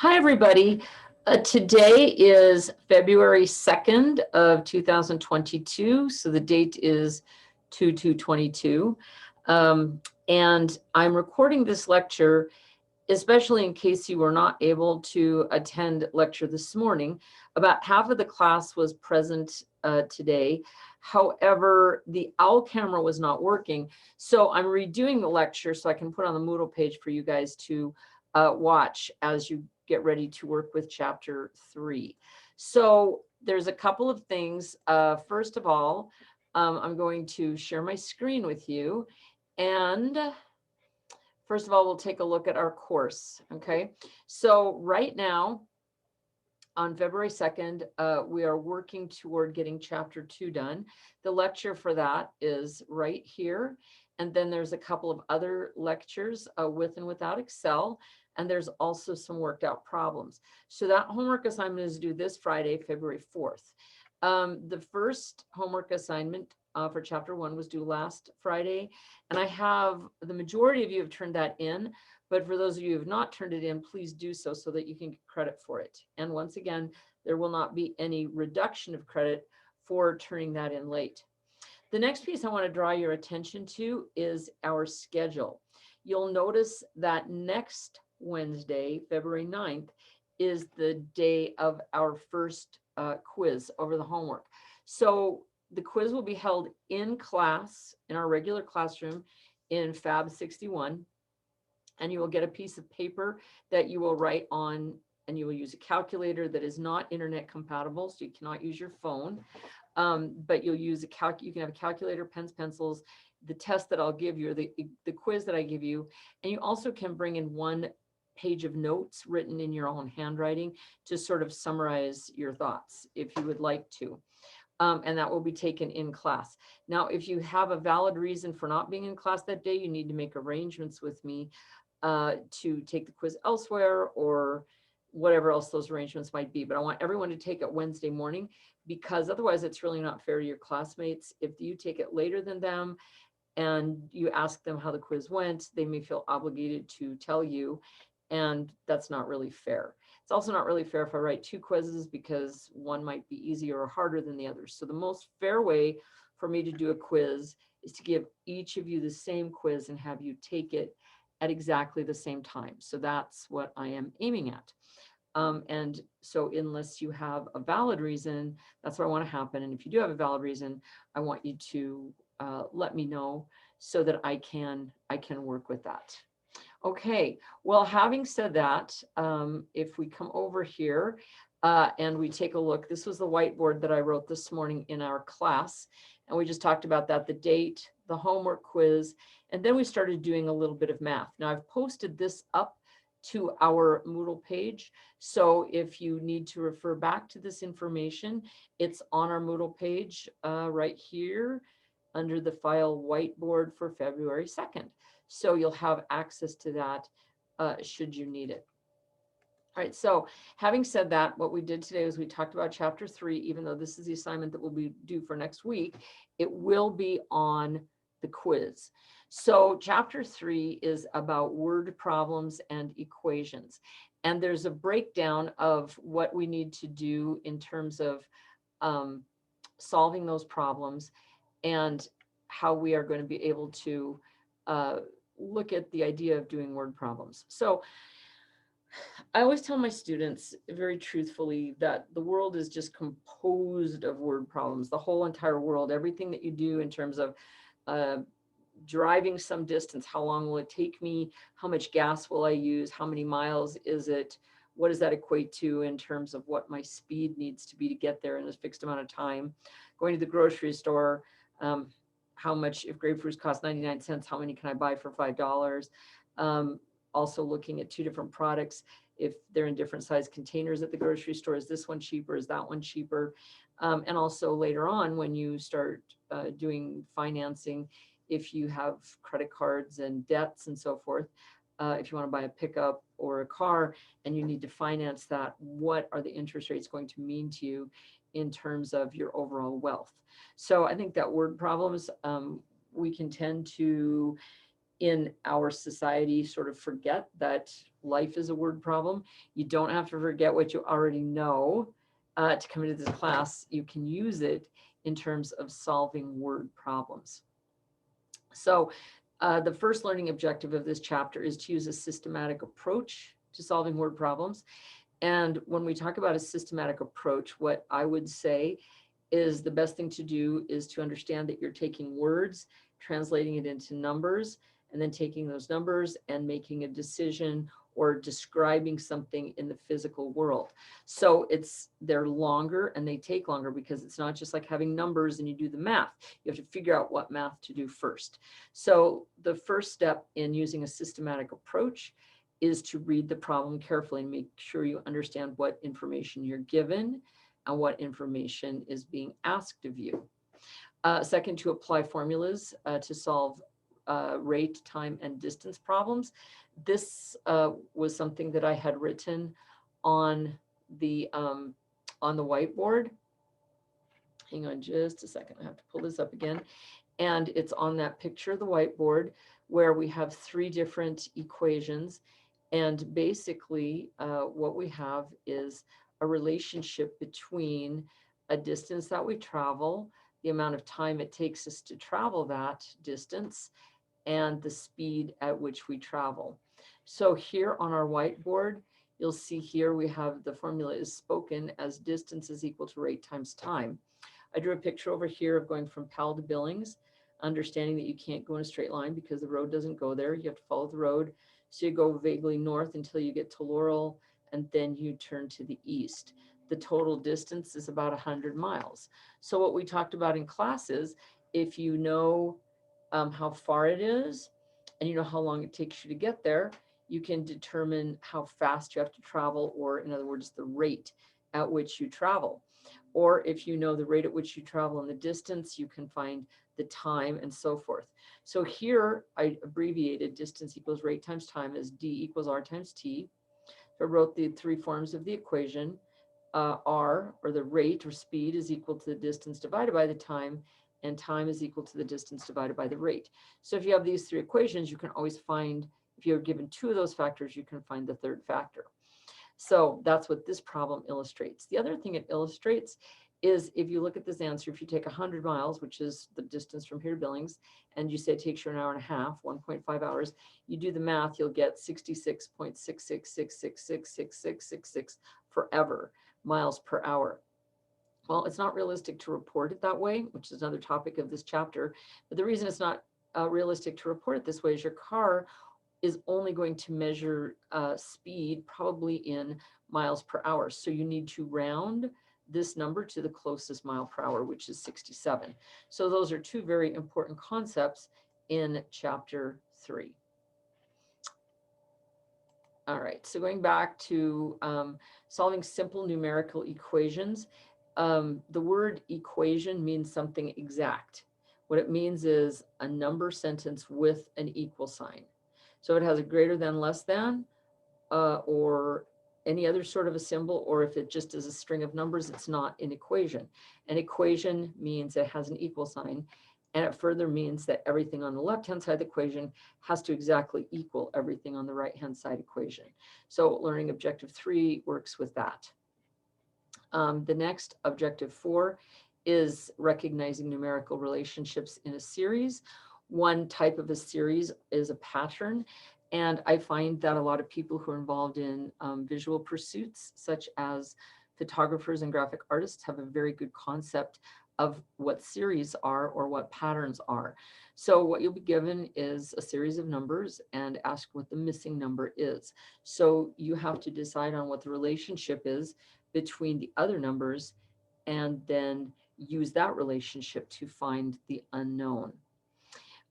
Hi, everybody. Today is February 2nd of 2022. So the date is 2/2/22. And I'm recording this lecture, especially in case you were not able to attend lecture this morning. About half of the class was present today. However, the OWL camera was not working. So I'm redoing the lecture so I can put on the Moodle page for you guys to watch as you get ready to work with chapter 3. So there's a couple of things. First of all, I'm going to share my screen with you. And first of all, we'll take a look at our course. Okay, so right now on February 2nd, we are working toward getting chapter 2 done. The lecture for that is right here. And then there's a couple of other lectures with and without Excel. And there's also some worked out problems. So that homework assignment is due this Friday, February 4th. The first homework assignment for chapter 1 was due last Friday. And I have, the majority of you have turned that in. But for those of you who have not turned it in, please do so that you can get credit for it. And once again, there will not be any reduction of credit for turning that in late. The next piece I want to draw your attention to is our schedule. You'll notice that next Wednesday, February 9th, is the day of our first quiz over the homework. So the quiz will be held in class, in our regular classroom in Fab 61. And you will get a piece of paper that you will write on, and you will use a calculator that is not internet compatible, so you cannot use your phone. But you'll use you can have a calculator, pens, pencils, the test that I'll give you, or the quiz that I give you. And you also can bring in one page of notes written in your own handwriting to sort of summarize your thoughts if you would like to. And that will be taken in class. Now, if you have a valid reason for not being in class that day, you need to make arrangements with me to take the quiz elsewhere or whatever else those arrangements might be. But I want everyone to take it Wednesday morning, because otherwise it's really not fair to your classmates. If you take it later than them and you ask them how the quiz went, they may feel obligated to tell you, and that's not really fair. It's also not really fair if I write 2 quizzes, because one might be easier or harder than the other. So the most fair way for me to do a quiz is to give each of you the same quiz and have you take it at exactly the same time. So that's what I am aiming at. And so unless you have a valid reason, that's what I want to happen. And if you do have a valid reason, I want you to let me know so that I can work with that. Okay, well, having said that, if we come over here and we take a look, this was the whiteboard that I wrote this morning in our class. And we just talked about that, the date, the homework quiz, and then we started doing a little bit of math. Now I've posted this up to our Moodle page. So if you need to refer back to this information, it's on our Moodle page right here under the file Whiteboard for February 2nd. So you'll have access to that should you need it. All right, so having said that, what we did today was we talked about chapter 3, even though this is the assignment that will be due for next week, it will be on the quiz. So chapter 3 is about word problems and equations. And there's a breakdown of what we need to do in terms of solving those problems and how we are going to be able to look at the idea of doing word problems. So I always tell my students very truthfully that the world is just composed of word problems, the whole entire world, everything that you do in terms of driving some distance, how long will it take me, how much gas will I use, how many miles is it, what does that equate to in terms of what my speed needs to be to get there in a fixed amount of time, going to the grocery store, how much, if grapefruits cost 99 cents, how many can I buy for $5? Also looking at 2 different products, if they're in different size containers at the grocery store, is this one cheaper, is that one cheaper? And also later on, when you start doing financing, if you have credit cards and debts and so forth, if you want to buy a pickup or a car and you need to finance that, what are the interest rates going to mean to you in terms of your overall wealth? So I think that word problems, we can tend to in our society sort of forget that life is a word problem. You don't have to forget what you already know to come into this class. You can use it in terms of solving word problems. So the first learning objective of this chapter is to use a systematic approach to solving word problems. And when we talk about a systematic approach, what I would say is the best thing to do is to understand that you're taking words, translating it into numbers, and then taking those numbers and making a decision or describing something in the physical world. So they're longer and they take longer because it's not just like having numbers and you do the math. You have to figure out what math to do first. So the first step in using a systematic approach is to read the problem carefully and make sure you understand what information you're given and what information is being asked of you. Second, to apply formulas to solve rate, time, and distance problems. This was something that I had written on the whiteboard. Hang on just a second. I have to pull this up again. And it's on that picture of the whiteboard where we have 3 different equations. And basically what we have is a relationship between a distance that we travel, the amount of time it takes us to travel that distance, and the speed at which we travel. So here on our whiteboard, you'll see here we have the formula is spoken as distance is equal to rate times time. I drew a picture over here of going from Powell to Billings, understanding that you can't go in a straight line because the road doesn't go there. You have to follow the road. So you go vaguely north until you get to Laurel, and then you turn to the east. The total distance is about 100 miles. So what we talked about in class is if you know how far it is and you know how long it takes you to get there, you can determine how fast you have to travel, or in other words, the rate at which you travel. Or if you know the rate at which you travel and the distance, you can find the time and so forth. So here I abbreviated distance equals rate times time as D equals R times T. So I wrote the 3 forms of the equation. R, or the rate or speed, is equal to the distance divided by the time, and time is equal to the distance divided by the rate. So if you have these 3 equations, you can always find, if you're given 2 of those factors, you can find the 3rd factor. So that's what this problem illustrates. The other thing it illustrates is if you look at this answer, if you take 100 miles, which is the distance from here to Billings, and you say it takes you an hour and a half, 1.5 hours, you do the math, you'll get 66.66666666 forever miles per hour. Well, it's not realistic to report it that way, which is another topic of this chapter. But the reason it's not realistic to report it this way is your car is only going to measure speed probably in miles per hour. So you need to round this number to the closest mile per hour, which is 67. So those are 2 very important concepts in chapter 3. All right, so going back to solving simple numerical equations, the word equation means something exact. What it means is a number sentence with an equal sign. So it has a greater than, less than, or any other sort of a symbol, or if it just is a string of numbers, it's not an equation. An equation means it has an equal sign, and it further means that everything on the left-hand side of the equation has to exactly equal everything on the right-hand side equation. So learning objective 3 works with that. The next, objective 4, is recognizing numerical relationships in a series. One type of a series is a pattern. And I find that a lot of people who are involved in visual pursuits, such as photographers and graphic artists, have a very good concept of what series are or what patterns are. So what you'll be given is a series of numbers and ask what the missing number is. So you have to decide on what the relationship is between the other numbers and then use that relationship to find the unknown.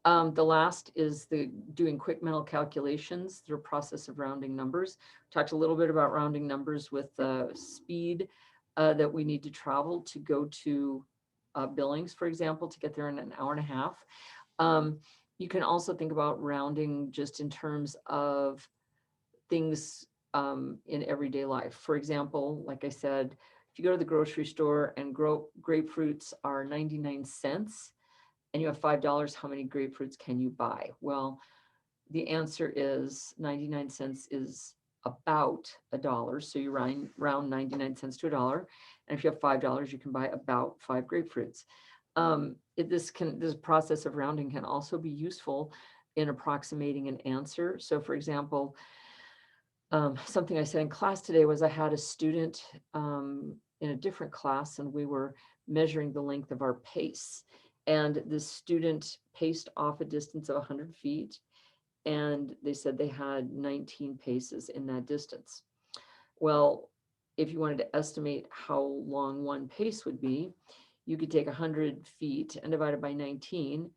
The last is doing quick mental calculations through a process of rounding numbers. Talked a little bit about rounding numbers with the speed that we need to travel to go to Billings, for example, to get there in an hour and a half. You can also think about rounding just in terms of things in everyday life. For example, like I said, if you go to the grocery store and grapefruits are 99 cents, and you have $5, how many grapefruits can you buy? Well, the answer is 99 cents is about $1. So you round 99 cents to $1. And if you have $5, you can buy about 5 grapefruits. This process of rounding can also be useful in approximating an answer. So for example, something I said in class today was I had a student in a different class, and we were measuring the length of our pace. And the student paced off a distance of 100 feet. And they said they had 19 paces in that distance. Well, if you wanted to estimate how long one pace would be, you could take 100 feet and divide it by 19,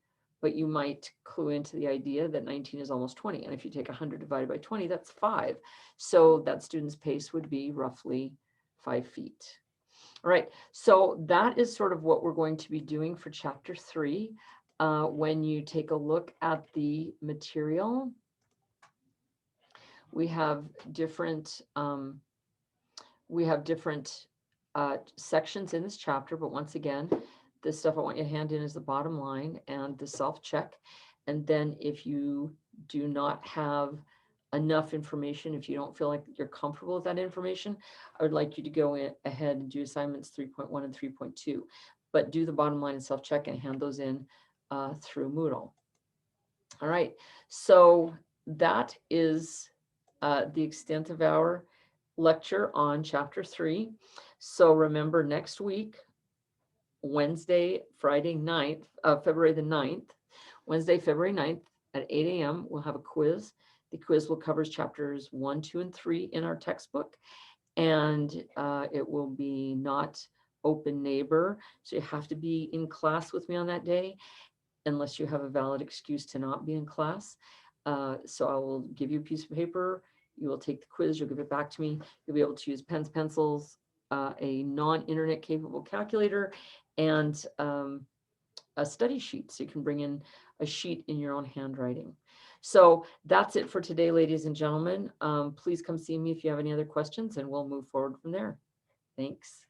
but you might clue into the idea that 19 is almost 20. And if you take 100 divided by 20, that's 5. So that student's pace would be roughly 5 feet. All right, so that is sort of what we're going to be doing for chapter 3. When you take a look at the material, we have different sections in this chapter, but once again, this stuff I want you to hand in is the bottom line and the self-check. And then if you do not have enough information, if you don't feel like you're comfortable with that information, I would like you to go ahead and do assignments 3.1 and 3.2, but do the bottom line and self-check and hand those in through Moodle. All right, so that is the extent of our lecture on chapter 3. So remember, next week, Wednesday, Friday 9th, February the 9th, Wednesday, February 9th at 8 a.m., we'll have a quiz. The quiz will cover chapters 1, 2, and 3 in our textbook, and it will be not open neighbor. So you have to be in class with me on that day, unless you have a valid excuse to not be in class. So I will give you a piece of paper. You will take the quiz, you'll give it back to me. You'll be able to use pens, pencils, a non-internet capable calculator, and a study sheet. So you can bring in a sheet in your own handwriting. So that's it for today, ladies and gentlemen. Please come see me if you have any other questions, and we'll move forward from there. Thanks.